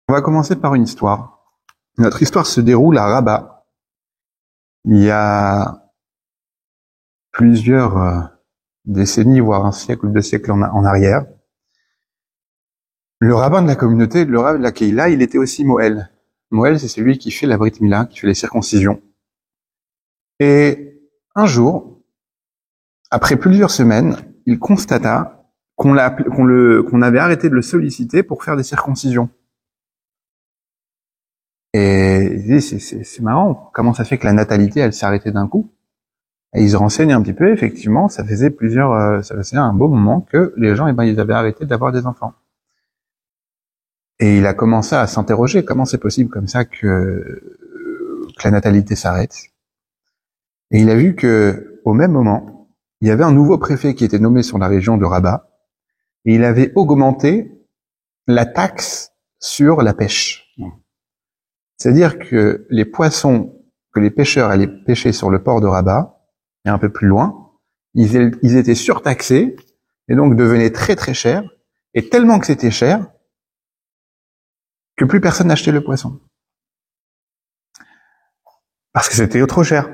On va commencer par une histoire. Notre histoire se déroule à Rabat. Il y a plusieurs décennies, voire un siècle ou 2 siècles en arrière. Le rabbin de la communauté, le rabbin de la Keïla, il était aussi Moël. Moël, c'est celui qui fait la Brit Mila, qui fait les circoncisions. Et un jour, après plusieurs semaines, il constata qu'on avait arrêté de le solliciter pour faire des circoncisions. Et il dit, c'est marrant, comment ça fait que la natalité, elle s'est arrêtée d'un coup? Et ils se renseignent un petit peu, effectivement, ça faisait un beau moment que les gens, ils avaient arrêté d'avoir des enfants. Et il a commencé à s'interroger, comment c'est possible comme ça que la natalité s'arrête? Et il a vu que, au même moment, il y avait un nouveau préfet qui était nommé sur la région de Rabat, et il avait augmenté la taxe sur la pêche. C'est-à-dire que les poissons que les pêcheurs allaient pêcher sur le port de Rabat, et un peu plus loin, ils étaient surtaxés, et donc devenaient très très chers, et tellement que c'était cher, que plus personne n'achetait le poisson. Parce que c'était trop cher.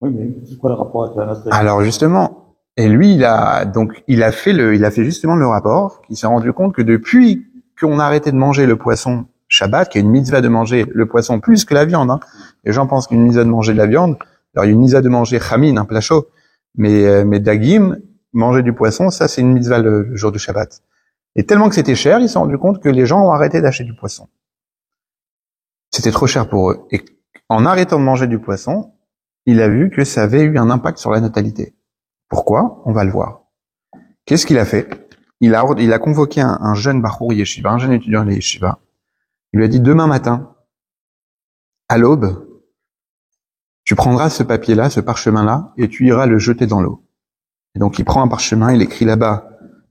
Oui, mais c'est quoi le rapport avec la natalité? Alors justement, et lui, il a fait justement le rapport, qui s'est rendu compte que depuis qu'on a arrêté de manger le poisson Shabbat, qui est une mitzvah de manger le poisson plus que la viande, hein. Les gens pensent qu'une mitzvah de manger de la viande, alors il y a une mitzvah de manger chamin, un plat chaud, mais dagim, manger du poisson, ça c'est une mitzvah le jour du Shabbat. Et tellement que c'était cher, ils se sont rendus compte que les gens ont arrêté d'acheter du poisson. C'était trop cher pour eux. Et en arrêtant de manger du poisson, il a vu que ça avait eu un impact sur la natalité. Pourquoi? On va le voir. Qu'est-ce qu'il a fait? Il a convoqué un jeune Bachour Yeshiva, un jeune étudiant à la Yeshiva. Il lui a dit, demain matin, à l'aube, tu prendras ce papier-là, ce parchemin-là, et tu iras le jeter dans l'eau. Et donc il prend un parchemin, il écrit là-bas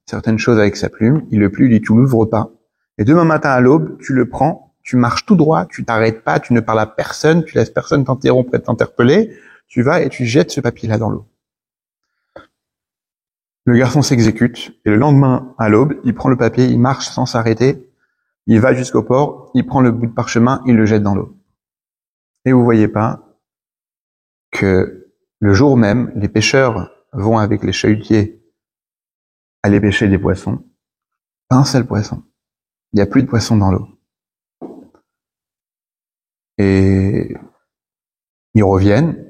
certaines choses avec sa plume, il le plie, il dit, tu l'ouvres pas. Et demain matin à l'aube, tu le prends, tu marches tout droit, tu t'arrêtes pas, tu ne parles à personne, tu laisses personne t'interrompre et t'interpeller, tu vas et tu jettes ce papier-là dans l'eau. Le garçon s'exécute, et le lendemain, à l'aube, il prend le papier, il marche sans s'arrêter, il va jusqu'au port, il prend le bout de parchemin, il le jette dans l'eau. Et vous voyez pas que le jour même, les pêcheurs vont avec les chalutiers aller pêcher des poissons, pas un seul poisson. Il n'y a plus de poissons dans l'eau. Et ils reviennent,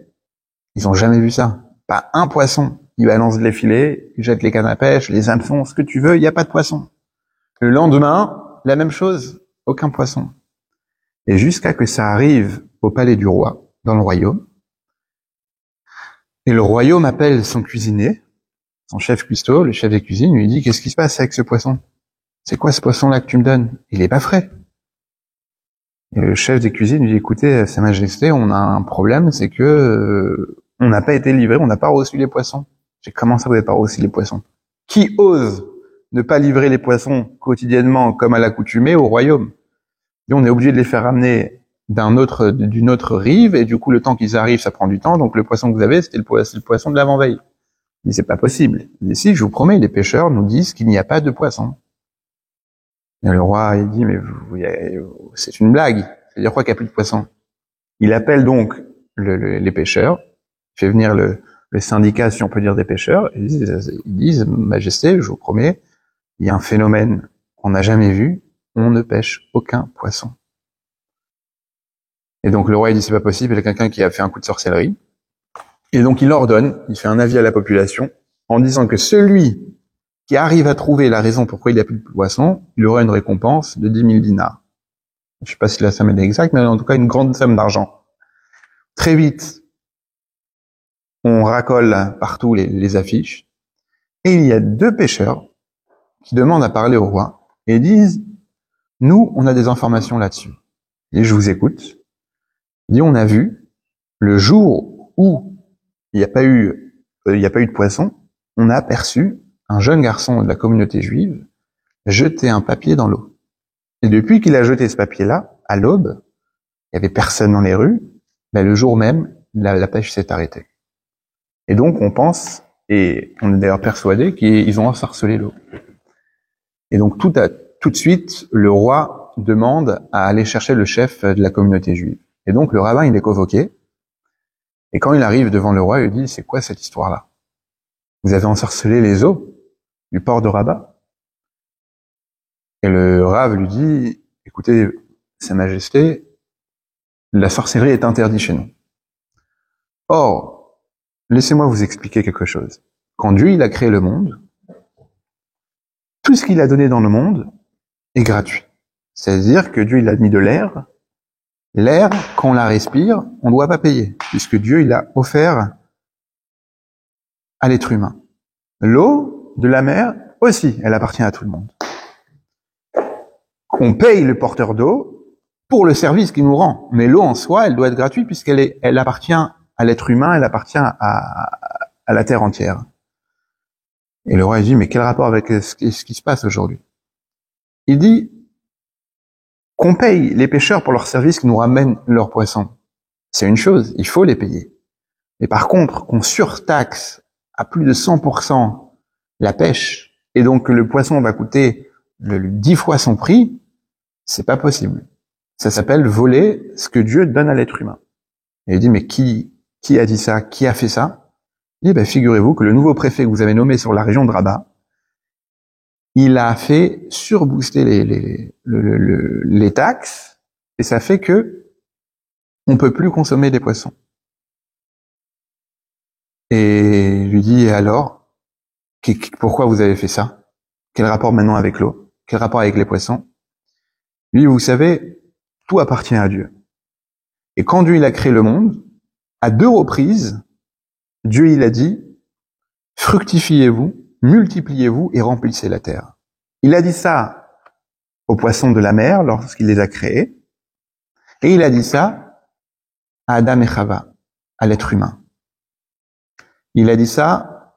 ils ont jamais vu ça. Pas un poisson. Ils balancent les filets, ils jettent les cannes à pêche, les hameçons, ce que tu veux, il n'y a pas de poisson. Le lendemain, la même chose, aucun poisson. Et jusqu'à que ça arrive au palais du roi, dans le royaume, et le royaume appelle son cuisinier, son chef cuistot, le chef des cuisines, lui dit, qu'est-ce qui se passe avec ce poisson? C'est quoi ce poisson-là que tu me donnes? Il est pas frais. Et le chef des cuisines lui dit, écoutez, Sa Majesté, on a un problème, c'est que on n'a pas été livré, on n'a pas reçu les poissons. J'ai comment ça vous n'avez pas reçu les poissons? Qui ose ne pas livrer les poissons quotidiennement comme à l'accoutumée au royaume? Et on est obligé de les faire ramener d'une autre rive, et du coup, le temps qu'ils arrivent, ça prend du temps, donc le poisson que vous avez, c'est le poisson de l'avant-veille. Il dit, c'est pas possible. Il dit, si, je vous promets, les pêcheurs nous disent qu'il n'y a pas de poisson. Et le roi, il dit, mais c'est une blague. C'est-à-dire quoi qu'il n'y a plus de poisson? Il appelle donc les pêcheurs, il fait venir le syndicat, si on peut dire, des pêcheurs, et ils disent, Majesté, je vous promets, il y a un phénomène qu'on n'a jamais vu, on ne pêche aucun poisson. Et donc le roi, il dit, c'est pas possible, il y a quelqu'un qui a fait un coup de sorcellerie. Et donc il ordonne, il fait un avis à la population, en disant que celui qui arrive à trouver la raison pourquoi il n'y a plus de poisson, il aura une récompense de 10 000 dinars. Je sais pas si la somme est exacte, mais en tout cas une grande somme d'argent. Très vite, on racole partout les affiches, et il y a 2 pêcheurs qui demandent à parler au roi, et disent, nous, on a des informations là-dessus. Et je vous écoute. Il dit, on a vu, le jour où il n'y a pas eu de poisson, on a aperçu un jeune garçon de la communauté juive jeter un papier dans l'eau. Et depuis qu'il a jeté ce papier-là, à l'aube, il y avait personne dans les rues, mais le jour même, la pêche s'est arrêtée. Et donc on pense, et on est d'ailleurs persuadé qu'ils ont ensorcelé l'eau. Et donc tout de suite, le roi roi demande à aller chercher le chef de la communauté juive. Et donc le rabbin, il est convoqué. Et quand il arrive devant le roi, il dit, c'est quoi cette histoire-là? Vous avez ensorcelé les eaux du port de Rabat? Et le Rav lui dit, écoutez, Sa Majesté, la sorcellerie est interdite chez nous. Or, laissez-moi vous expliquer quelque chose. Quand Dieu il a créé le monde, tout ce qu'il a donné dans le monde est gratuit. C'est-à-dire que Dieu il a mis de l'air. L'air, quand on la respire, on ne doit pas payer, puisque Dieu il a offert à l'être humain. L'eau de la mer aussi, elle appartient à tout le monde. On paye le porteur d'eau pour le service qu'il nous rend, mais l'eau en soi, elle doit être gratuite puisqu'elle appartient à l'être humain, elle appartient à la terre entière. Et le roi il dit, mais quel rapport avec ce qui se passe aujourd'hui? Il dit qu'on paye les pêcheurs pour leur service qui nous ramènent leurs poissons. C'est une chose, il faut les payer. Mais par contre, qu'on surtaxe à plus de 100% la pêche, et donc que le poisson va coûter 10 fois son prix, c'est pas possible. Ça s'appelle voler ce que Dieu donne à l'être humain. Et il dit, mais qui a dit ça? Qui a fait ça? Il dit, figurez-vous que le nouveau préfet que vous avez nommé sur la région de Rabat, il a fait surbooster les taxes, et ça fait que on peut plus consommer des poissons. Et lui dit, et alors, pourquoi vous avez fait ça? Quel rapport maintenant avec l'eau? Quel rapport avec les poissons? Lui, vous savez, tout appartient à Dieu. Et quand Dieu il a créé le monde, à 2 reprises, Dieu il a dit, fructifiez-vous, multipliez-vous et remplissez la terre. Il a dit ça aux poissons de la mer lorsqu'il les a créés, et il a dit ça à Adam et Chava, à l'être humain. Il a dit ça,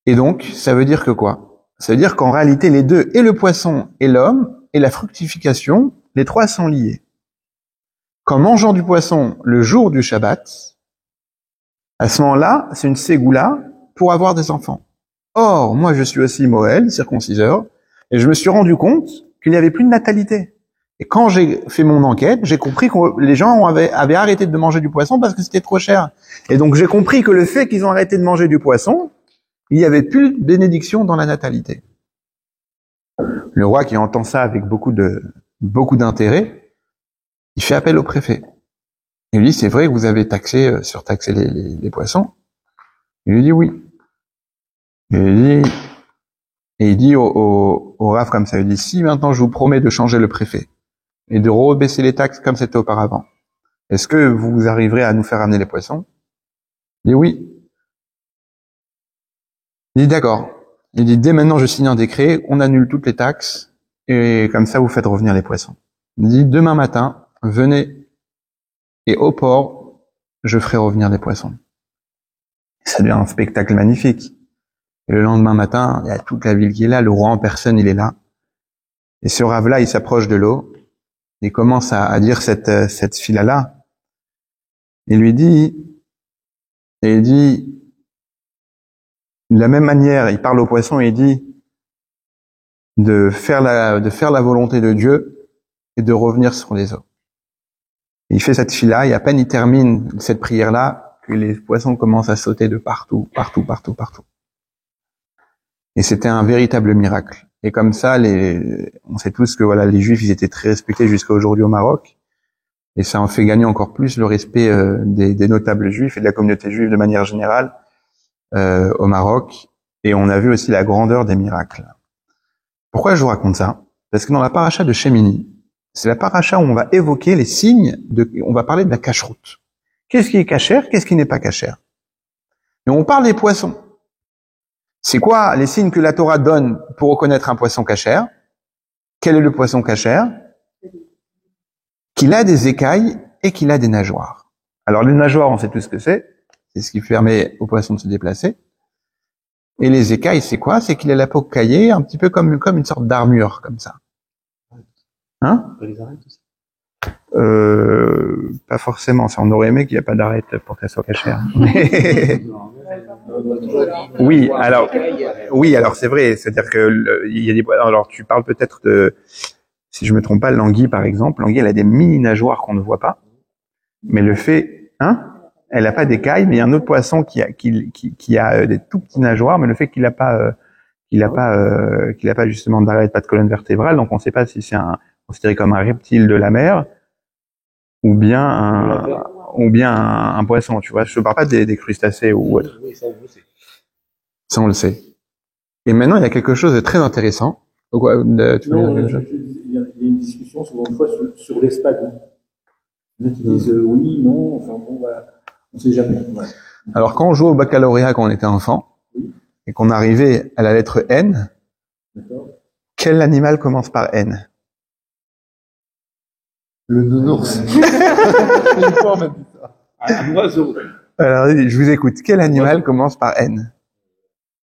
et donc, ça veut dire que quoi? Ça veut dire qu'en réalité, les deux, et le poisson et l'homme, et la fructification, les 3 sont liés. Qu'en mangeant du poisson le jour du Shabbat, à ce moment-là, c'est une ségoula pour avoir des enfants. Or, moi, je suis aussi Moël, circonciseur, et je me suis rendu compte qu'il n'y avait plus de natalité. Et quand j'ai fait mon enquête, j'ai compris que les gens avaient arrêté de manger du poisson parce que c'était trop cher. Et donc, j'ai compris que le fait qu'ils ont arrêté de manger du poisson, il n'y avait plus de bénédiction dans la natalité. Le roi qui entend ça avec beaucoup d'intérêt, il fait appel au préfet. Il lui dit, c'est vrai que vous avez surtaxé les poissons? Il lui dit oui. Et il dit au Rav comme ça, il dit, si maintenant je vous promets de changer le préfet et de rebaisser les taxes comme c'était auparavant, est-ce que vous arriverez à nous faire amener les poissons? Il dit oui. Il dit d'accord. Il dit, dès maintenant je signe un décret, on annule toutes les taxes et comme ça vous faites revenir les poissons. Il dit, demain matin, venez et au port, je ferai revenir les poissons. Ça devient un spectacle magnifique. Et le lendemain matin, il y a toute la ville qui est là, le roi en personne, il est là. Et ce Rav-là, il s'approche de l'eau, il commence à dire cette fila-là. Il lui dit, de la même manière, il parle au poisson et il dit de faire la volonté de Dieu et de revenir sur les eaux. Et il fait cette fila, et à peine il termine cette prière-là, que les poissons commencent à sauter de partout. Et c'était un véritable miracle. Et comme ça, on sait tous que voilà, les Juifs, ils étaient très respectés jusqu'à aujourd'hui au Maroc. Et ça en fait gagner encore plus le respect des notables juifs et de la communauté juive de manière générale au Maroc. Et on a vu aussi la grandeur des miracles. Pourquoi je vous raconte ça? Parce que dans la paracha de Shemini, c'est la paracha où on va évoquer les signes on va parler de la cacheroute. Qu'est-ce qui est cachère? Qu'est-ce qui n'est pas cachère? Et on parle des poissons. C'est quoi les signes que la Torah donne pour reconnaître un poisson cachère? Quel est le poisson cachère? Qu'il a des écailles et qu'il a des nageoires. Alors les nageoires, on sait tout ce que c'est ce qui permet au poisson de se déplacer. Et les écailles, c'est quoi? C'est qu'il a la peau caillée, un petit peu comme une sorte d'armure, comme ça. Hein? Pas forcément. On aurait aimé qu'il n'y ait pas d'arête pour qu'elle soit cachère. Oui, alors c'est vrai, c'est-à-dire que il y a des alors tu parles peut-être de, si je me trompe pas, l'anguille par exemple. L'anguille, elle a des mini nageoires qu'on ne voit pas, mais le fait, elle a pas d'écailles, mais il y a un autre poisson qui a des tout petits nageoires, mais le fait qu'il a pas justement d'arête, pas de colonne vertébrale, donc on ne sait pas si c'est considéré comme un reptile de la mer ou bien un poisson, tu vois. Je ne parle pas des crustacés ou autre. Oui, ça, je sais. Ça, on le sait. Et maintenant, il y a quelque chose de très intéressant. Tu veux dire quelque chose? Il y a une discussion souvent une fois sur l'espadon. Il y en a qui disent oui, non, enfin bon, voilà. On ne sait jamais. Ouais. Alors, quand on jouait au baccalauréat quand on était enfant, et qu'on arrivait à la lettre N, quel animal commence par N? Le nounours. Un oiseau. Alors, je vous écoute. Quel animal commence par N?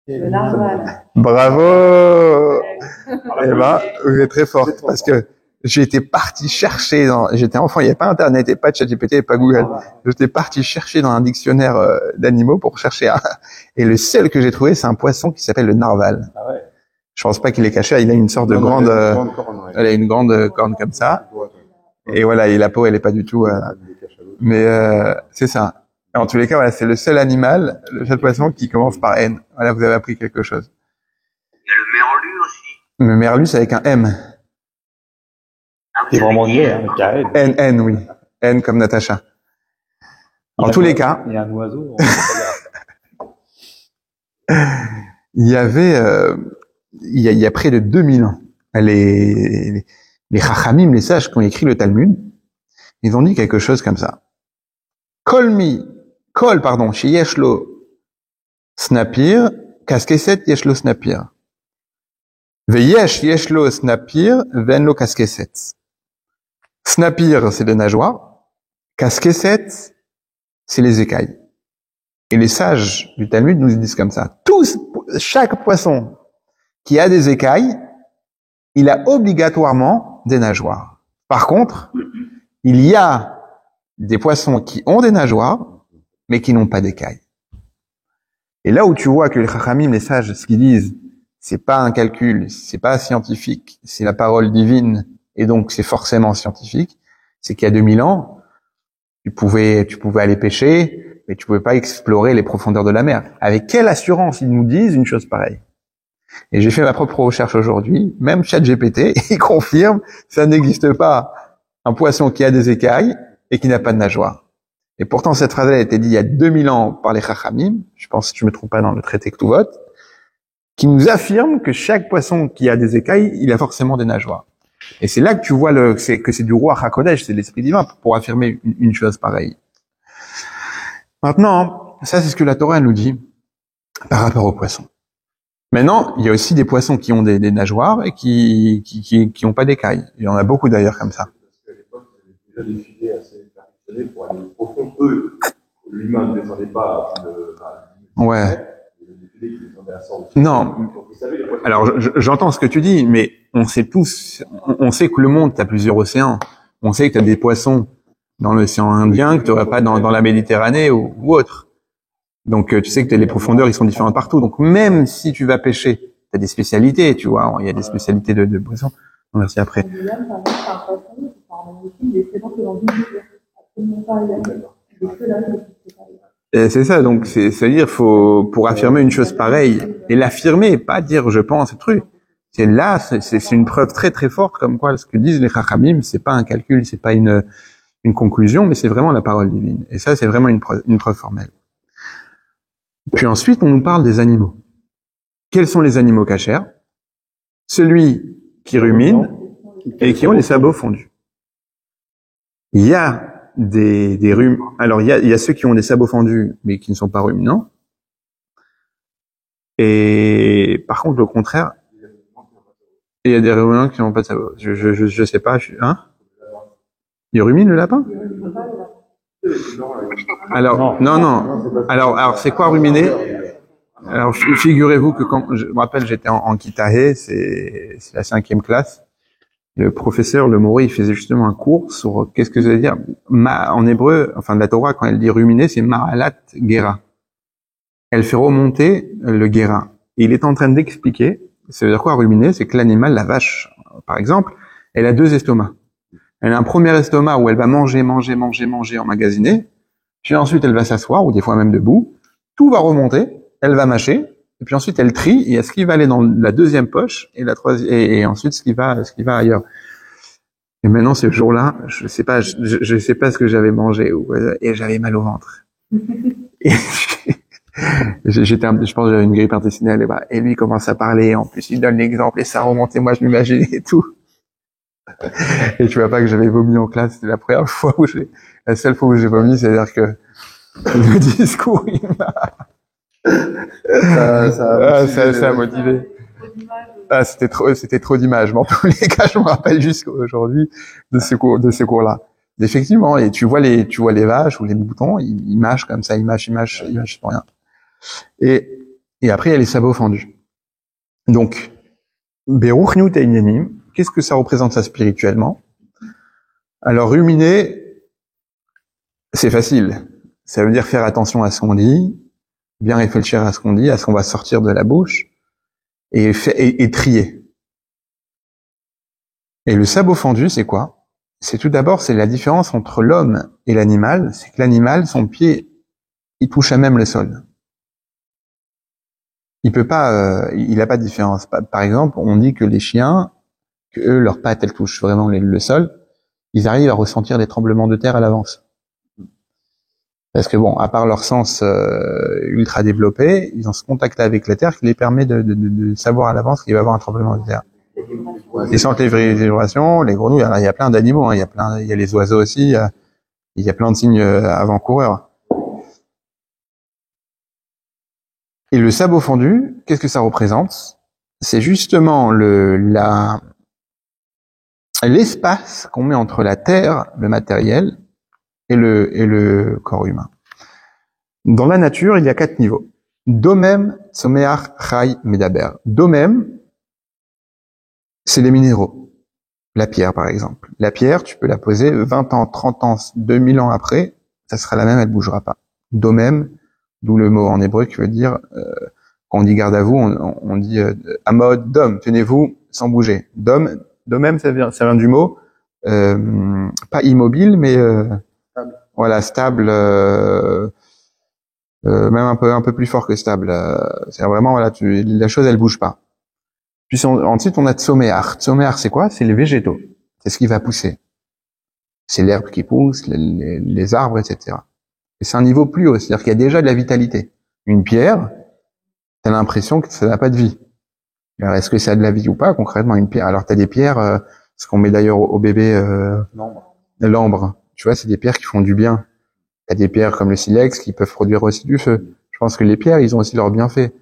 Le narwhal. Bravo! Eh ben, vous êtes très forte, parce que j'étais parti chercher j'étais enfant, il n'y avait pas Internet, il n'y avait pas ChatGPT, il n'y avait pas Google. J'étais parti chercher dans un dictionnaire d'animaux pour chercher et le seul que j'ai trouvé, c'est un poisson qui s'appelle le narwhal. Ah ouais. Je pense pas qu'il est caché, il a une sorte de grande, elle a une grande corne comme ça. Et voilà, et la peau, elle est pas du tout, mais c'est ça. En tous les cas, voilà, c'est le seul animal, le seul poisson qui commence par N. Voilà, vous avez appris quelque chose. Il y a le merlu aussi. Le merlu, c'est avec un M. C'est vraiment niais, hein, carré. N, oui. N comme Natacha. En tous les cas. Il y a un oiseau. Il y avait, il y a près de 2000 ans, les Chachamim, les sages qui ont écrit le Talmud, ils ont dit quelque chose comme ça. Chez Yeshlo Snapir, Kaskeset Yeshlo Snapir. Yeshlo Snapir, Venlo Kaskeset. Snapir, c'est les nageoires. Kaskeset, c'est les écailles. Et les sages du Talmud nous disent comme ça. Chaque poisson qui a des écailles, il a obligatoirement des nageoires. Par contre, il y a des poissons qui ont des nageoires, mais qui n'ont pas d'écailles. Et là où tu vois que les Chachamim, les sages, ce qu'ils disent, c'est pas un calcul, c'est pas scientifique, c'est la parole divine, et donc c'est forcément scientifique, c'est qu'il y a 2000 ans, tu pouvais aller pêcher, mais tu pouvais pas explorer les profondeurs de la mer. Avec quelle assurance ils nous disent une chose pareille? Et j'ai fait ma propre recherche aujourd'hui, même ChatGPT, il confirme, ça n'existe pas un poisson qui a des écailles et qui n'a pas de nageoire. Et pourtant, cette phrase a été dite il y a 2000 ans par les Chachamim, je pense, si je me trompe pas, dans le traité Ktuvot, qui nous affirme que chaque poisson qui a des écailles, il a forcément des nageoires. Et c'est là que tu vois que c'est du roi HaKodesh, c'est l'esprit divin pour affirmer une chose pareille. Maintenant, ça c'est ce que la Torah nous dit par rapport aux poissons. Maintenant, il y a aussi des poissons qui ont des nageoires et qui ont pas d'écailles. Il y en a beaucoup d'ailleurs comme ça. Parce qu'à l'époque, il y avait déjà des filets assez perfectionnés pour aller profond. Eux, l'humain ne descendait pas Ouais. Des filets qui descendaient à 100. Non. Donc, vous savez, les poissons. Alors, j'entends ce que tu dis, mais on sait que le monde, t'as plusieurs océans. On sait que t'as des poissons dans l'océan Indien que t'aurais pas dans la Méditerranée ou autre. Donc, tu sais que les profondeurs, ils sont différentes partout. Donc, même si tu vas pêcher, t'as des spécialités, tu vois. Il y a des spécialités de poissons. Non, merci après. Et c'est ça. Donc, c'est-à-dire, pour affirmer une chose pareille, et l'affirmer, pas dire je pense, truc. C'est là, c'est une preuve très très forte comme quoi ce que disent les Chachamim, c'est pas un calcul, c'est pas une conclusion, mais c'est vraiment la parole divine. Et ça, c'est vraiment une preuve formelle. Puis ensuite, on nous parle des animaux. Quels sont les animaux cachers? Celui qui rumine et qui ont les sabots fondus. Il y a alors il y a ceux qui ont des sabots fondus mais qui ne sont pas ruminants. Et par contre, le contraire, il y a des ruminants qui n'ont pas de sabots. Je sais pas, il rumine le lapin? Alors, non. Alors, c'est quoi ruminer? Alors, figurez-vous que quand, je me rappelle, j'étais en Kitahe, c'est la 5e classe. Le professeur, le Mori, il faisait justement un cours sur qu'est-ce que ça veut dire. En hébreu, enfin, de la Torah, quand elle dit ruminer, c'est ma'alat gera. elle fait remonter le guérin. Et il est en train d'expliquer, ça veut dire quoi ruminer? C'est que l'animal, la vache, par exemple, elle a deux estomacs. Elle a un premier estomac où elle va manger, emmagasiner, puis ensuite elle va s'asseoir, ou des fois même debout, tout va remonter, elle va mâcher, et puis ensuite elle trie, et ce qui va aller dans la deuxième poche, et la troisième, et ensuite ce qui va ailleurs. Et maintenant, ce jour-là, je sais pas ce que j'avais mangé, et j'avais mal au ventre. Et je pense que j'avais une grippe intestinale, et lui commence à parler, en plus il donne l'exemple, et ça remontait, moi je m'imaginais et tout. Et tu vois pas que j'avais vomi en classe, c'était la seule fois où j'ai vomi, c'est-à-dire que le discours, ça a motivé. Ah, c'était trop d'images. Mais en tous les cas, je me rappelle jusqu'à aujourd'hui de ce cours-là. Effectivement, et tu vois les vaches ou les moutons, ils mâchent comme ça, ils mâchent pour rien. Et après, il y a les sabots fendus. Donc, Beruchnu Teinyanim, qu'est-ce que ça représente ça spirituellement? Alors, ruminer, c'est facile. Ça veut dire faire attention à ce qu'on dit, bien réfléchir à ce qu'on dit, à ce qu'on va sortir de la bouche, et trier. Et le sabot fendu, c'est quoi? C'est tout d'abord, c'est la différence entre l'homme et l'animal, c'est que l'animal, son pied, il touche à même le sol. Il peut pas, il a pas de différence. Par exemple, on dit que les chiens, que eux, leurs pattes, elles touchent vraiment le sol, ils arrivent à ressentir des tremblements de terre à l'avance. Parce que bon, à part leur sens ultra développé, ils ont ce contact avec la terre qui les permet de savoir à l'avance qu'il va y avoir un tremblement de terre. Ils sentent les vibrations, les grenouilles, alors il y a plein d'animaux, hein, il y a les oiseaux aussi, il y a plein de signes avant-coureurs. Et le sabot fendu, qu'est-ce que ça représente? C'est justement l'espace qu'on met entre la terre, le matériel, et le corps humain. Dans la nature, il y a 4 niveaux. Domem, Tzomeach, Chai, Medaber. Domem, c'est les minéraux. La pierre, par exemple. La pierre, tu peux la poser 20 ans, 30 ans, 2000 ans après, ça sera la même, elle bougera pas. Domem, d'où le mot en hébreu qui veut dire, quand on dit garde à vous, on dit amod dom, tenez-vous sans bouger. Domem, ça vient du mot, pas immobile, mais voilà, stable, même un peu plus fort que stable. C'est vraiment, voilà, la chose, elle bouge pas. Puis ensuite, on a Tzomeach. Tzomeach, c'est quoi? C'est les végétaux. C'est ce qui va pousser. C'est l'herbe qui pousse, les arbres, etc. Et c'est un niveau plus haut, c'est-à-dire qu'il y a déjà de la vitalité. Une pierre, t'as l'impression que ça n'a pas de vie. Alors, est-ce que ça a de la vie ou pas, concrètement, une pierre? Alors, t'as des pierres, ce qu'on met d'ailleurs au bébé, l'ambre. Tu vois, c'est des pierres qui font du bien. Il y a des pierres comme le silex qui peuvent produire aussi du feu. Je pense que les pierres, ils ont aussi leur bienfait.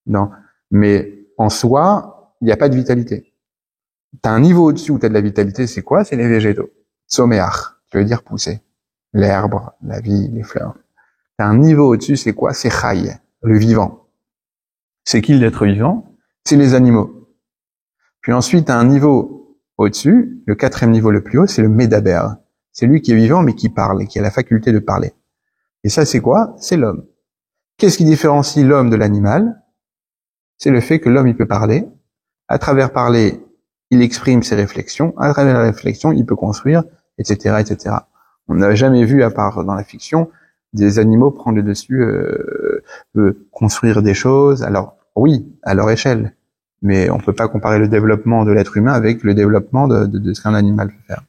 Non. Mais en soi, il n'y a pas de vitalité. T'as un niveau au-dessus où t'as de la vitalité, c'est quoi? C'est les végétaux. Tzomeach, qui veut dire pousser. L'herbe, la vie, les fleurs. T'as un niveau au-dessus, c'est quoi? C'est Chai, le vivant. C'est qui l'être vivant? C'est les animaux. Puis ensuite, t'as un niveau au-dessus, le 4e niveau le plus haut, c'est le Medaber. C'est lui qui est vivant, mais qui parle, et qui a la faculté de parler. Et ça, c'est quoi? C'est l'homme. Qu'est-ce qui différencie l'homme de l'animal? C'est le fait que l'homme, il peut parler. À travers parler, il exprime ses réflexions. À travers la réflexion, il peut construire, etc., etc. On n'a jamais vu, à part dans la fiction, des animaux prendre le dessus, construire des choses. Alors, oui, à leur échelle. Mais on peut pas comparer le développement de l'être humain avec le développement de ce qu'un animal peut faire.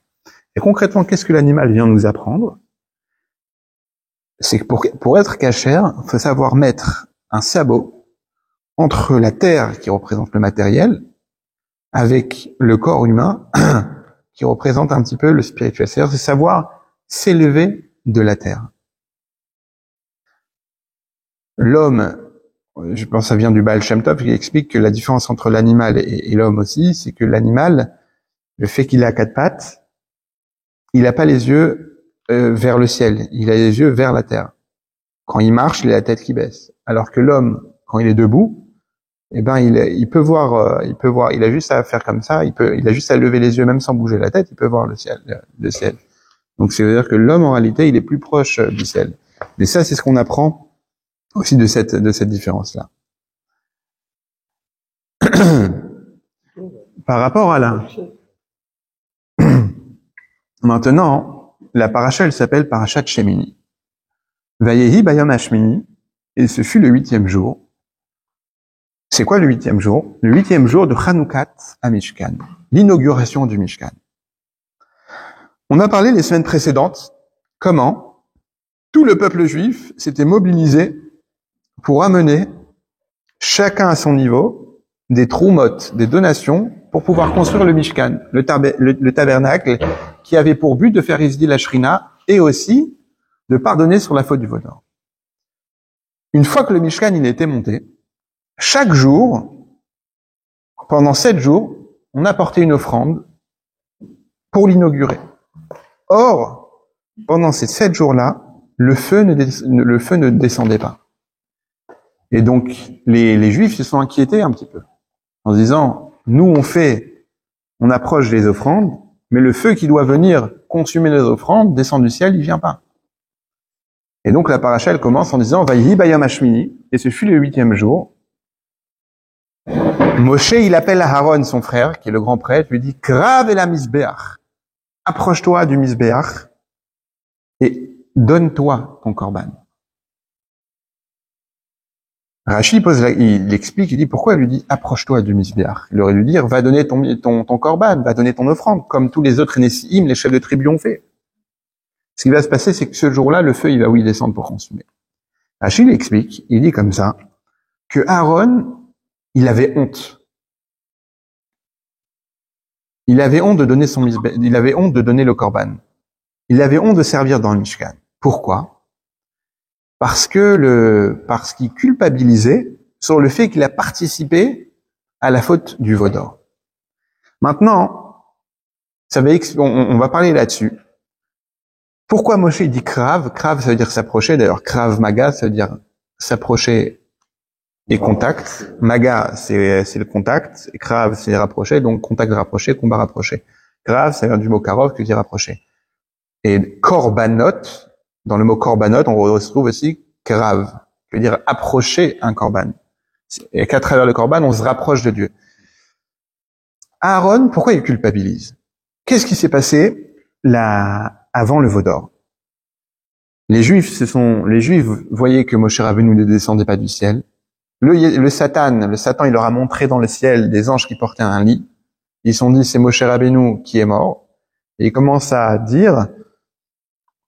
Et concrètement, qu'est-ce que l'animal vient nous apprendre? C'est que pour être cachère, il faut savoir mettre un sabot entre la terre qui représente le matériel avec le corps humain qui représente un petit peu le spirituel. C'est-à-dire, c'est savoir s'élever de la terre. L'homme, je pense que ça vient du Baal Shem Tov, qui explique que la différence entre l'animal et l'homme aussi, c'est que l'animal, le fait qu'il a 4 pattes, il n'a pas les yeux vers le ciel, il a les yeux vers la terre. Quand il marche, il a la tête qui baisse. Alors que l'homme, quand il est debout, eh ben il peut voir, il a juste à faire comme ça, il a juste à lever les yeux même sans bouger la tête, il peut voir le ciel. Donc c'est à dire que l'homme en réalité, il est plus proche du ciel. Mais ça, c'est ce qu'on apprend aussi de cette différence-là. Par rapport à la... Maintenant, la paracha, elle s'appelle Parashat Shemini. Vayehi bayom hashmini, et ce fut le 8e jour. C'est quoi le 8e jour? Le 8e jour de Chanoukat à Mishkan, l'inauguration du Mishkan. On a parlé les semaines précédentes comment tout le peuple juif s'était mobilisé pour amener, chacun à son niveau, des troumotes, des donations, pour pouvoir construire le Mishkan, le tabernacle, qui avait pour but de faire résider la Shrina, et aussi de pardonner sur la faute du veau d'or. Une fois que le Mishkan il était monté, chaque jour, pendant 7 jours, on apportait une offrande pour l'inaugurer. Or, pendant ces 7 jours-là, le feu ne descendait pas. Et donc, les Juifs se sont inquiétés un petit peu, en se disant, nous on approche des offrandes, mais le feu qui doit venir consumer les offrandes descend du ciel, il vient pas. Et donc la paracha elle commence en disant, Vayehi bayom hashmini, et ce fut le 8e jour. Moshe, il appelle Aaron, son frère, qui est le grand prêtre, lui dit, Krav el ha-mizbeach, approche-toi du mizbeach, et donne-toi ton korban. Rashi il explique, il dit, pourquoi il lui dit, approche-toi du mizbeach? Il aurait dû dire, va donner ton korban, va donner ton offrande, comme tous les autres Nessiim, les chefs de tribu ont fait. Ce qui va se passer, c'est que ce jour-là, le feu, il va descendre pour consumer. Rashi il explique, il dit comme ça, que Aaron, il avait honte. Il avait honte de donner il avait honte de donner le korban. Il avait honte de servir dans le Mishkan. Pourquoi? Parce qu'il culpabilisait sur le fait qu'il a participé à la faute du veau d'or. Maintenant, on va parler là-dessus. Pourquoi Moshe dit Krav? Krav, ça veut dire s'approcher. D'ailleurs, Krav Maga, ça veut dire s'approcher et contact. Maga, c'est le contact. Et Krav, c'est rapprocher. Donc, contact rapproché, combat rapproché. Krav, ça vient du mot Karov, qui veut dire rapprocher. Et Korbanot, dans le mot Korbanot, on retrouve aussi Krav, qui veut dire approcher un Korban. Et qu'à travers le Korban, on se rapproche de Dieu. Aaron, pourquoi il culpabilise? Qu'est-ce qui s'est passé avant le veau d'or? Les Juifs voyaient que Moshe Rabbeinu ne descendait pas du ciel. Le Satan, il leur a montré dans le ciel des anges qui portaient un lit. Ils se sont dit, c'est Moshe Rabbeinu qui est mort. Et ils commencent à dire,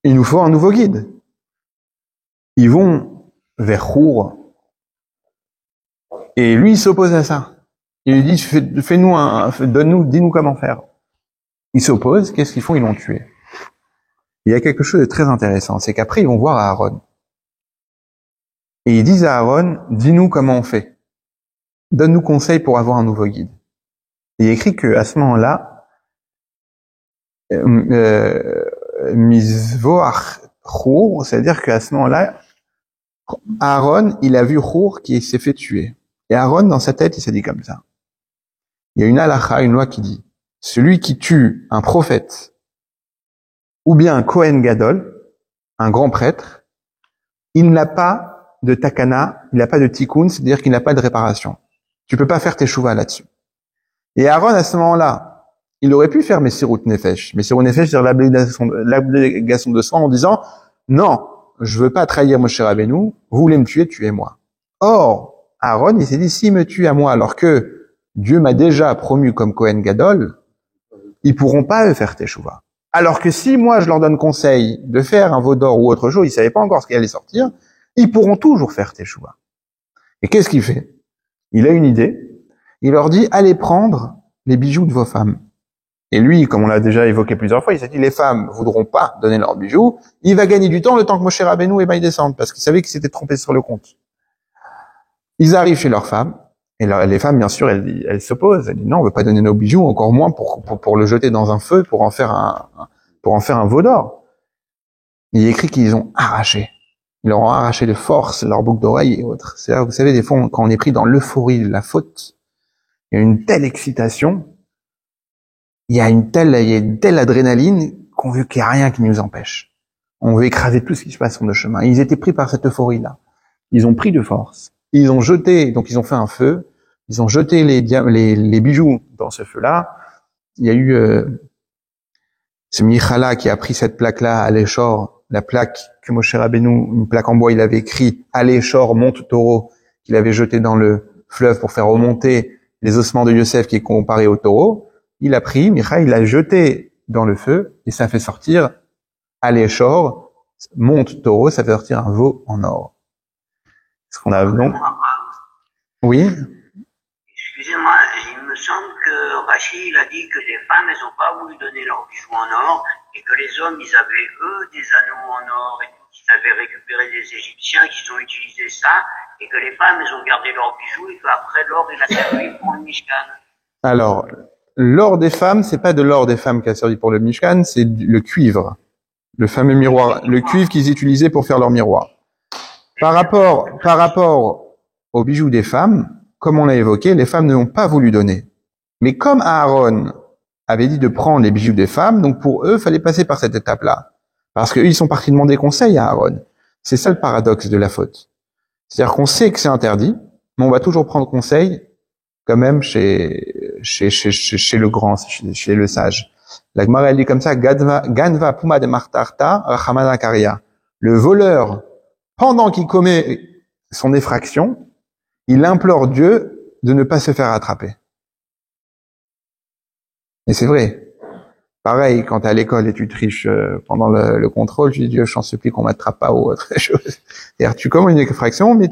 il nous faut un nouveau guide. Ils vont vers Chour. Et lui, il s'oppose à ça. Il lui dit, dis-nous comment faire. Ils s'opposent, qu'est-ce qu'ils font? Ils l'ont tué. Il y a quelque chose de très intéressant, c'est qu'après ils vont voir Aaron. Et ils disent à Aaron, dis-nous comment on fait. Donne-nous conseil pour avoir un nouveau guide. Et il écrit qu'à ce moment-là, Mizvoach Chour, c'est-à-dire qu'à ce moment-là, Aaron, il a vu Chour qui s'est fait tuer. Et Aaron, dans sa tête, il s'est dit comme ça. Il y a une halakha, une loi qui dit, celui qui tue un prophète, ou bien un Kohen Gadol, un grand prêtre, il n'a pas de takana, il n'a pas de tikkun, c'est-à-dire qu'il n'a pas de réparation. Tu peux pas faire tes chouvas là-dessus. Et Aaron, à ce moment-là, il aurait pu faire Messirut Nefesh. Messirut Nefesh, c'est-à-dire l'abnégation de sang en disant, non, je veux pas trahir Moshe Rabbeinu, vous voulez me tuer, tuez-moi. Or, Aaron, il s'est dit, s'il me tue à moi, alors que Dieu m'a déjà promu comme Kohen Gadol, ils pourront pas faire tes chouvas. Alors que si moi je leur donne conseil de faire un veau d'or ou autre chose, ils savaient pas encore ce qui allait sortir, ils pourront toujours faire teshuva. Et qu'est-ce qu'il fait? Il a une idée, il leur dit, allez prendre les bijoux de vos femmes. Et lui, comme on l'a déjà évoqué plusieurs fois, il s'est dit, les femmes voudront pas donner leurs bijoux, il va gagner du temps le temps que Moshe Rabbeinu y descende, parce qu'il savait qu'il s'était trompé sur le compte. Ils arrivent chez leurs femmes, et les femmes, bien sûr, elles s'opposent. Elles disent non, on veut pas donner nos bijoux, encore moins pour le jeter dans un feu, pour en faire un veau d'or. Il est écrit qu'ils ont arraché. Ils leur ont arraché de force leurs boucles d'oreilles et autres. C'est-à-dire, vous savez, des fois, quand on est pris dans l'euphorie de la faute, il y a une telle excitation, il y a une telle adrénaline qu'on veut qu'il n'y a rien qui nous empêche. On veut écraser tout ce qui se passe sur nos chemins. Ils étaient pris par cette euphorie-là. ils ont pris de force. Ils ont jeté, donc ils ont fait un feu, ils ont jeté les bijoux dans ce feu-là. Il y a eu ce Michala qui a pris cette plaque-là à l'échor, la plaque que Moshe Rabbeinu, une plaque en bois, il avait écrit à l'échor monte taureau, qu'il avait jeté dans le fleuve pour faire remonter les ossements de Yosef qui est comparé au taureau. Il a pris, Micha, il l'a jeté dans le feu et ça fait sortir à l'échor, monte taureau, ça fait sortir un veau en or. Ce qu'on a donc. Oui. Excusez-moi, il me semble que Rachi, il a dit que les femmes, elles n'ont pas voulu donner leurs bijoux en or et que les hommes, ils avaient eux des anneaux en or et tout, qu'ils avaient récupéré des Égyptiens, qu'ils ont utilisé ça et que les femmes, elles ont gardé leurs bijoux et qu'après l'or, il a servi pour le Mishkan. Alors, l'or des femmes, c'est pas de l'or des femmes qui a servi pour le Mishkan, c'est le cuivre. Le fameux miroir, le cuivre qu'ils utilisaient pour faire leur miroir. Par rapport aux bijoux des femmes, comme on l'a évoqué, les femmes ne l'ont pas voulu donner. Mais comme Aaron avait dit de prendre les bijoux des femmes, donc pour eux, il fallait passer par cette étape-là. Parce qu'eux, ils sont partis demander conseil à Aaron. C'est ça le paradoxe de la faute. C'est-à-dire qu'on sait que c'est interdit, mais on va toujours prendre conseil, quand même, chez le grand, chez le sage. La Gemara, elle dit comme ça, Ganva Puma de Martarta, Rachamana Karia. Le voleur, pendant qu'il commet son effraction, il implore Dieu de ne pas se faire attraper. Et c'est vrai. Pareil, quand t'es à l'école et tu triches pendant le contrôle, tu dis Dieu, je t'en supplie qu'on m'attrape pas ou autre chose. C'est-à-dire, tu commets une effraction, mais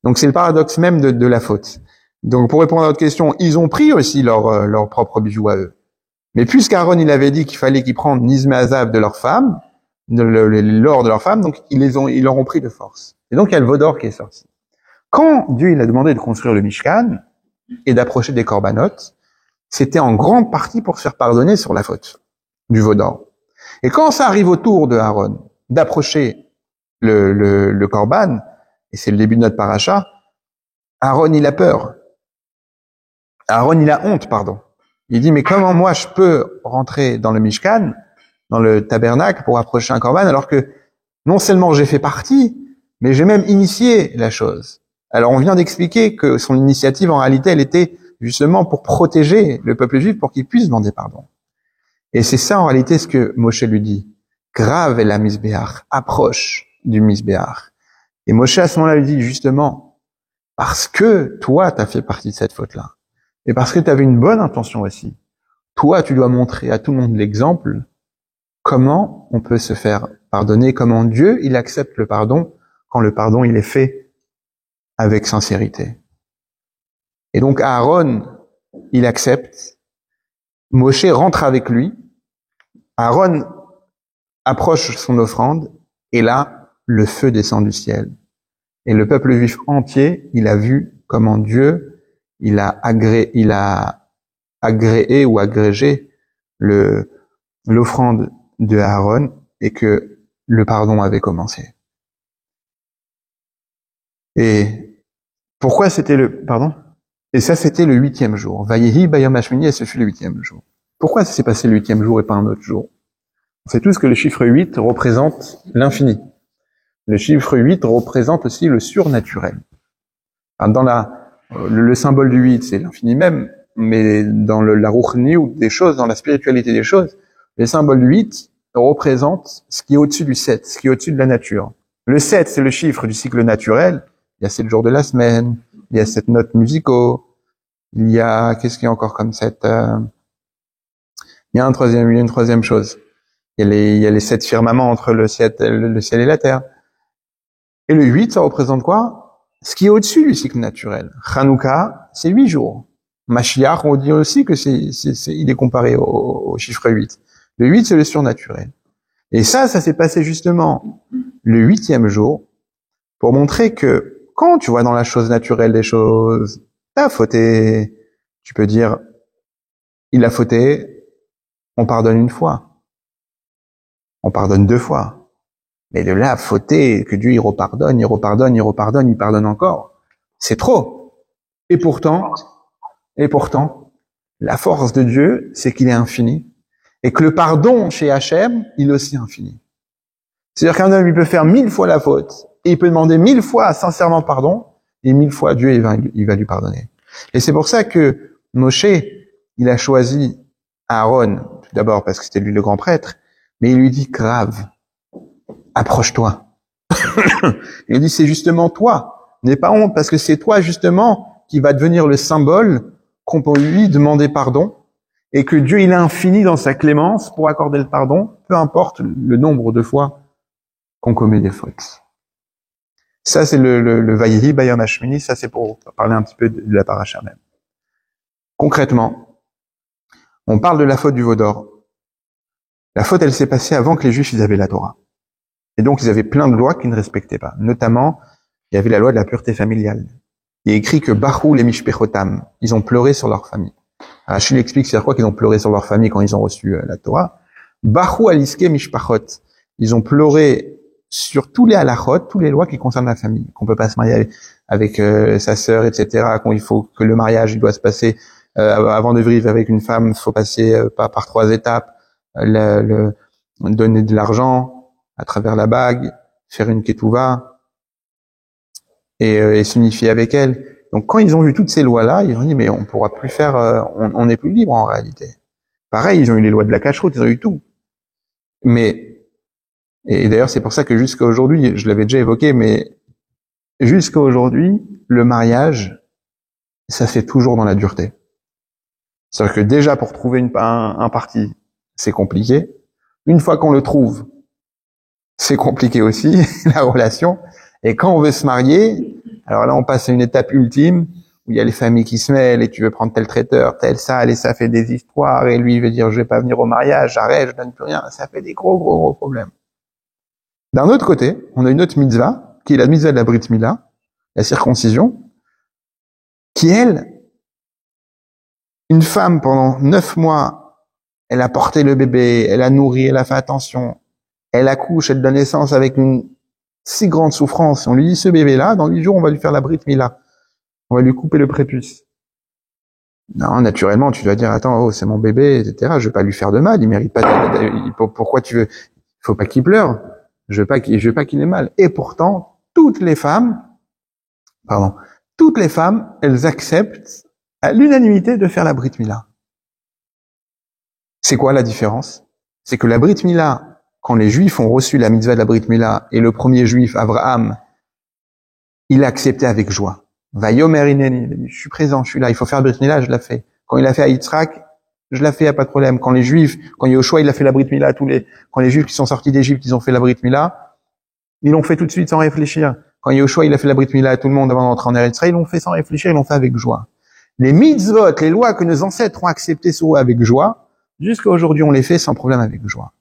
donc c'est le paradoxe même de la faute. Donc pour répondre à votre question, ils ont pris aussi leur propre bijoux à eux. Mais puisqu'Aaron, il avait dit qu'il fallait qu'ils prennent Nizme Azav de leur femme, l'or de leur femme, donc ils leur ont pris de force. Et donc il y a le veau d'or qui est sorti. Quand Dieu il a demandé de construire le Mishkan et d'approcher des corbanotes, c'était en grande partie pour se faire pardonner sur la faute du veau d'or. Et quand ça arrive au tour de Aaron d'approcher le korban, et c'est le début de notre paracha, Aaron il a peur. Aaron il a honte, pardon. Il dit mais comment moi je peux rentrer dans le Mishkan, dans le tabernacle pour approcher un korban alors que non seulement j'ai fait partie, mais j'ai même initié la chose. Alors on vient d'expliquer que son initiative en réalité elle était justement pour protéger le peuple juif pour qu'il puisse demander pardon. Et c'est ça en réalité ce que Moshe lui dit. Grave est la misbéach, approche du misbéach. Et Moshe à ce moment-là lui dit justement, parce que toi t'as fait partie de cette faute-là, et parce que tu avais une bonne intention aussi, toi tu dois montrer à tout le monde l'exemple, comment on peut se faire pardonner, comment Dieu il accepte le pardon quand le pardon il est fait avec sincérité. Et donc Aaron, il accepte. Moshe rentre avec lui. Aaron approche son offrande. Et là, le feu descend du ciel. Et le peuple juif entier, il a vu comment Dieu, il a agréé ou agrégé l'offrande de Aaron et que le pardon avait commencé. Et pourquoi c'était Et ça, c'était le 8e jour. Vayehi bayom hashmini, et ce fut le 8e jour. Pourquoi ça s'est passé le 8e jour et pas un autre jour? On sait tous que le chiffre 8 représente l'infini. Le chiffre 8 représente aussi le surnaturel. Dans le symbole du 8, c'est l'infini même, mais dans la ruchni ou des choses, dans la spiritualité des choses, le symbole du 8 représente ce qui est au-dessus du 7, ce qui est au-dessus de la nature. Le 7, c'est le chiffre du cycle naturel. Il y a 7 jours de la semaine, il y a 7 notes musicaux, il y a, qu'est-ce qu'il y a encore comme 7 il y a une troisième chose. Il y a les 7 firmaments entre le ciel et la terre. Et le 8, ça représente quoi? Ce qui est au-dessus du cycle naturel. Hanouka, c'est 8 jours. Mashiach, on dit aussi que il est comparé au chiffre 8. Le 8, c'est le surnaturel. Et ça s'est passé justement le 8e jour pour montrer que quand tu vois dans la chose naturelle des choses, t'as fauté, tu peux dire, il a fauté, on pardonne une fois. On pardonne 2 fois. Mais de là à fauter, que Dieu il repardonne, il pardonne encore, c'est trop. Et pourtant, la force de Dieu, c'est qu'il est infini. Et que le pardon chez Hachem, il est aussi infini. C'est-à-dire qu'un homme, il peut faire 1000 fois la faute, Et il peut demander 1000 fois sincèrement pardon, et 1000 fois Dieu, il va lui pardonner. Et c'est pour ça que Moshe, il a choisi Aaron, tout d'abord parce que c'était lui le grand prêtre, mais il lui dit, grave, approche-toi. Il lui dit, c'est justement toi, n'aie pas honte, parce que c'est toi justement qui va devenir le symbole qu'on peut lui demander pardon, et que Dieu, il est infini dans sa clémence pour accorder le pardon, peu importe le nombre de fois qu'on commet des fautes. Ça, c'est le Vayhi Bayam Hashmini, ça c'est pour parler un petit peu de la paracha même. Concrètement, on parle de la faute du veau d'or. La faute, elle s'est passée avant que les Juifs, ils avaient la Torah. Et donc, ils avaient plein de lois qu'ils ne respectaient pas. Notamment, il y avait la loi de la pureté familiale. Il est écrit que Bahou les Mishpechotam, ils ont pleuré sur leur famille. Rachid explique, c'est-à-dire quoi qu'ils ont pleuré sur leur famille quand ils ont reçu la Torah. Bahou aliske Mishpachot, ils ont pleuré sur tous les halachot, toutes les lois qui concernent la famille, qu'on peut pas se marier avec sa sœur, etc., qu'il faut que le mariage, il doit se passer avant de vivre avec une femme, il faut passer par 3 étapes, donner de l'argent à travers la bague, faire une ketouva et s'unifier avec elle. Donc quand ils ont vu toutes ces lois-là, ils ont dit mais on pourra plus faire, on n'est plus libre en réalité. Pareil, ils ont eu les lois de la cacheroute, ils ont eu tout. Et d'ailleurs c'est pour ça que jusqu'à aujourd'hui, je l'avais déjà évoqué, mais jusqu'à aujourd'hui, le mariage, ça se fait toujours dans la dureté. C'est-à-dire que déjà pour trouver un parti, c'est compliqué. Une fois qu'on le trouve, c'est compliqué aussi, la relation. Et quand on veut se marier, alors là, on passe à une étape ultime où il y a les familles qui se mêlent et tu veux prendre tel traiteur, tel ça, et ça fait des histoires et lui, il veut dire, je vais pas venir au mariage, j'arrête, je donne plus rien. Ça fait des gros problèmes. D'un autre côté, on a une autre mitzvah, qui est la mitzvah de la Brit Mila, la circoncision, qui elle, une femme pendant 9 mois, elle a porté le bébé, elle a nourri, elle a fait attention, elle accouche, elle donne naissance avec une si grande souffrance. On lui dit, ce bébé-là, dans 8 jours, on va lui faire la Brit Mila. On va lui couper le prépuce. Non, naturellement, tu dois dire, attends, oh, c'est mon bébé, etc. Je vais pas lui faire de mal, il mérite pas pourquoi tu veux, faut pas qu'il pleure. Je veux pas qu'il ait mal. Et pourtant, toutes les femmes, elles acceptent à l'unanimité de faire la Brit Mila. C'est quoi la différence? C'est que la Brit Mila, quand les Juifs ont reçu la mitzvah de la Brit Mila, et le premier Juif, Abraham, il a accepté avec joie. Vayomer ineni, il a dit, je suis présent, je suis là, il faut faire la Brit Mila, je l'ai fait. Quand il a fait à Yitzhak, je l'ai fait, y a pas de problème. Quand Yoshua, il a fait la Brit Mila, quand les Juifs qui sont sortis d'Égypte, ils ont fait la Brit Mila, ils l'ont fait tout de suite sans réfléchir. Quand Yoshua, il a fait la Brit Mila à tout le monde avant d'entrer en Eretz Israël, ils l'ont fait sans réfléchir, ils l'ont fait avec joie. Les mitzvot, les lois que nos ancêtres ont acceptées sur eux avec joie, jusqu'à aujourd'hui, on les fait sans problème avec joie.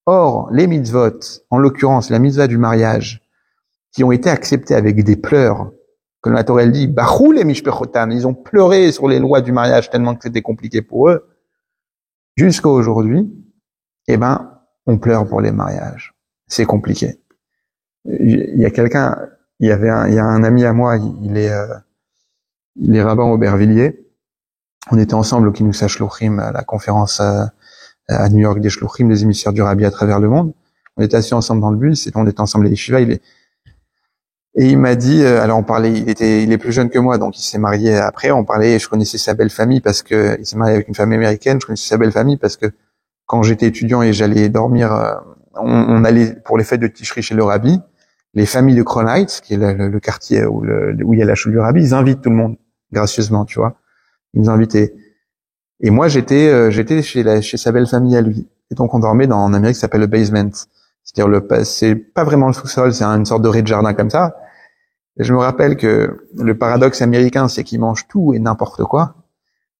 Or, les mitzvot, en l'occurrence, la mitzvah du mariage, qui ont été acceptées avec des pleurs, comme la Torah dit, Bahou les mishpechotam, ils ont pleuré sur les lois du mariage tellement que c'était compliqué pour eux. Jusqu'à aujourd'hui, on pleure pour les mariages. C'est compliqué. Il y a un ami à moi, il est rabbin Aubervilliers. On était ensemble au Kinoussa Shluchim, à la conférence à New York des Shluchim, des émissaires du Rabbi à travers le monde. On était assis ensemble dans le bus, et on était ensemble à l'Yeshiva. Et il m'a dit, alors on parlait, il est plus jeune que moi, donc il s'est marié après, je connaissais sa belle famille parce que, il s'est marié avec une femme américaine, je connaissais sa belle famille parce que quand j'étais étudiant et j'allais dormir, on allait pour les fêtes de Tishri chez le Rabbi, les familles de Crown Heights, qui est le quartier où il y a la choule du Rabbi, ils invitent tout le monde, gracieusement, tu vois. Ils nous invitaient. Et moi, j'étais chez sa belle famille à lui. Et donc on dormait en Amérique, ça s'appelle le basement. C'est-à-dire c'est pas vraiment le sous-sol, c'est une sorte de rez-de-jardin comme ça. Et je me rappelle que le paradoxe américain, c'est qu'ils mangent tout et n'importe quoi.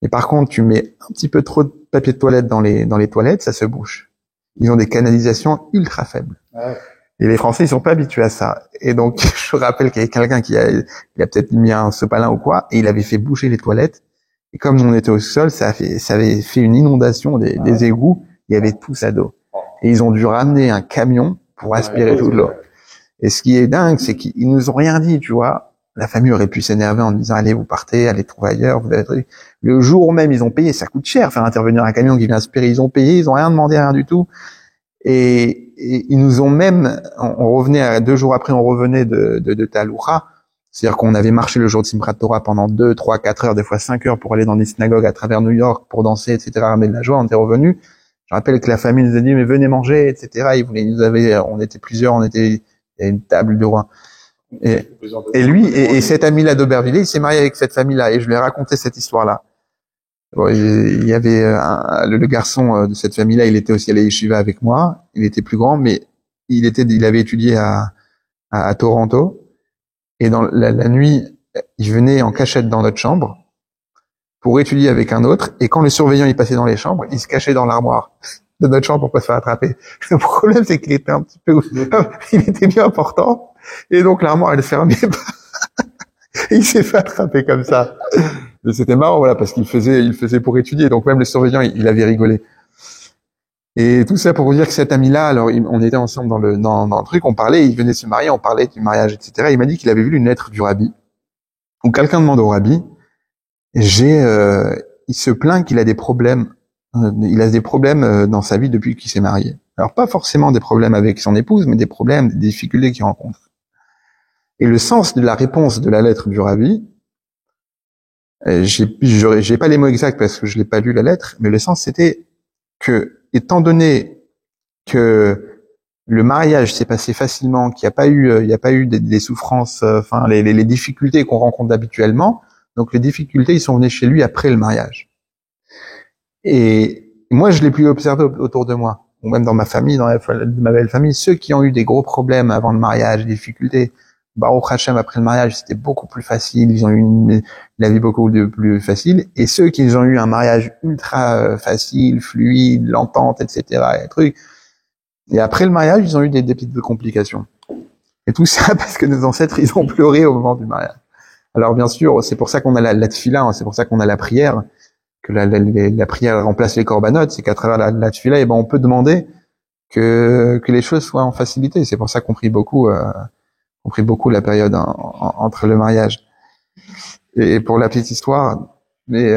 Et par contre, tu mets un petit peu trop de papier de toilette dans les toilettes, ça se bouche. Ils ont des canalisations ultra faibles. Ah ouais. Et les Français, ils sont pas habitués à ça. Et donc, je me rappelle qu'il y avait quelqu'un qui a peut-être mis un sopalin ou quoi, et il avait fait boucher les toilettes. Et comme on était au sol, ça avait fait une inondation des égouts. Il y avait tout ça d'eau. Et ils ont dû ramener un camion pour aspirer toute l'eau. Et ce qui est dingue, c'est qu'ils nous ont rien dit, tu vois. La famille aurait pu s'énerver en disant, allez, vous partez, allez trouver ailleurs, vous allez... Le jour même, ils ont payé, ça coûte cher, faire intervenir un camion qui vient aspirer, ils ont payé, ils ont rien demandé, rien du tout. Et ils nous ont même, on revenait 2 jours après, on revenait de Taloucha. C'est-à-dire qu'on avait marché le jour de Simchat Torah pendant 2, 3, 4 heures, des fois 5 heures pour aller dans des synagogues à travers New York pour danser, etc., ramener de la joie. On était revenus. Je rappelle que la famille nous a dit, mais venez manger, etc. On était plusieurs, il y avait une table de roi. Et lui, et cet ami-là d'Aubervilliers, il s'est marié avec cette famille-là, et je lui ai raconté cette histoire-là. Bon, il y avait le garçon de cette famille-là, il était aussi à la yeshiva avec moi. Il était plus grand, mais il avait étudié à Toronto. Et dans la nuit, il venait en cachette dans notre chambre pour étudier avec un autre. Et quand le surveillant il passait dans les chambres, il se cachait dans l'armoire de notre chambre pour pas se faire attraper. Le problème, c'est qu'il était un petit peu, il était bien important. Et donc l'armoire, elle se fermait pas. Et il s'est fait attraper comme ça. Mais c'était marrant, voilà, parce qu'il faisait pour étudier. Donc même le surveillant, il avait rigolé. Et tout ça pour vous dire que cet ami-là, alors on était ensemble dans le truc, on parlait, il venait se marier, on parlait du mariage, etc. Il m'a dit qu'il avait vu une lettre du rabbi, où quelqu'un demande au rabbi, il se plaint qu'il a des problèmes, dans sa vie depuis qu'il s'est marié. Alors pas forcément des problèmes avec son épouse, mais des problèmes, des difficultés qu'il rencontre. Et le sens de la réponse de la lettre du rabbi, j'ai pas les mots exacts parce que je l'ai pas lu la lettre, mais le sens c'était que, étant donné que le mariage s'est passé facilement, qu'il n'y a pas eu des souffrances, les difficultés qu'on rencontre habituellement, donc les difficultés, ils sont venues chez lui après le mariage. Et moi, je l'ai pu observer autour de moi, ou même dans ma famille, dans ma belle famille, ceux qui ont eu des gros problèmes avant le mariage, des difficultés, Baruch Hashem, après le mariage, c'était beaucoup plus facile, ils ont eu la vie beaucoup plus facile, et ceux qui ont eu un mariage ultra facile, fluide, l'entente, etc., et après le mariage, ils ont eu des petites complications. Et tout ça parce que nos ancêtres, ils ont pleuré au moment du mariage. Alors bien sûr, c'est pour ça qu'on a la tefila, c'est pour ça qu'on a la prière, que la prière remplace les corbanotes, c'est qu'à travers la tefila, on peut demander que les choses soient en facilité. C'est pour ça qu'on prie beaucoup, la période entre le mariage. Et pour la petite histoire, mais